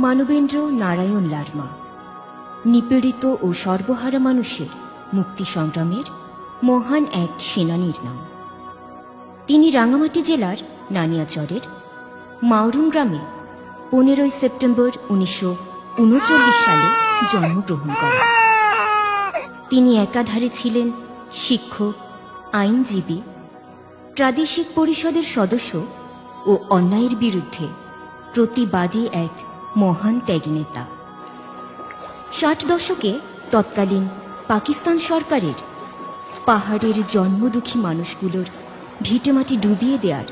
মানবেন্দ্র নারায়ণ লারমা নিপীড়িত ও সর্বহারা মানুষের মুক্তি সংগ্রামের মহান এক সেনানীর নাম। তিনি রাঙ্গামাটি জেলার নানিয়াচরের মাউরুং গ্রামে 15 সেপ্টেম্বর 1939 সালে জন্মগ্রহণ করেন। তিনি একাধারে ছিলেন শিক্ষক, আইনজীবী, প্রাদেশিক পরিষদের সদস্য ও অন্যায়ের বিরুদ্ধে প্রতিবাদী এক মহান ত্যাগী নেতা। 60 দশকে তৎকালীন পাকিস্তান সরকারের পাহাড়ের জন্মদুঃখী মানুষগুলোর ভিটেমাটি ডুবিয়ে দেওয়ার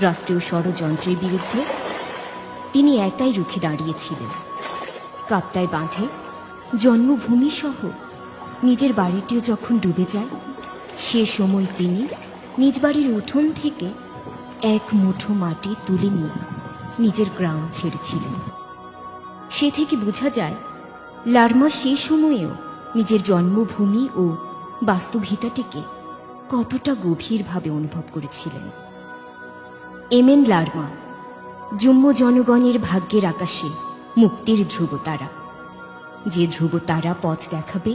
রাষ্ট্রীয় ষড়যন্ত্রের বিরুদ্ধে তিনি একাই রুখে দাঁড়িয়েছিলেন। কাপ্তাই বাঁধে জন্মভূমি সহ নিজের বাড়িটিও যখন ডুবে যায়, সে সময় তিনি নিজ বাড়ির উঠোন থেকে এক মুঠো মাটি তুলে নিয়ে নিজের গ্রাম ছেড়েছিলেন। সে থেকে বোঝা যায় লারমা সে সময়েও নিজের জন্মভূমি ও বাস্তুভিটাটিকে কতটা গভীরভাবে অনুভব করেছিলেন। এমএন লারমা জম্ম জনগণের ভাগ্যের আকাশে মুক্তির ধ্রুবতারা, যে ধ্রুবতারা পথ দেখাবে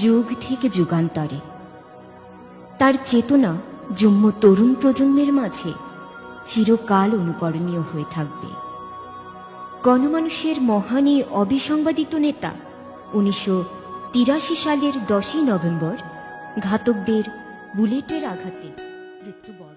যুগ থেকে যুগান্তরে। তার চেতনা জম্ম তরুণ প্রজন্মের মাঝে চিরকাল অনুকরণীয় হয়ে থাকবে। গণমানুষের মহান এই অবিসংবাদিত নেতা 1983 সালের 10 নভেম্বর ঘাতকদের বুলেটের আঘাতে মৃত্যুবরণ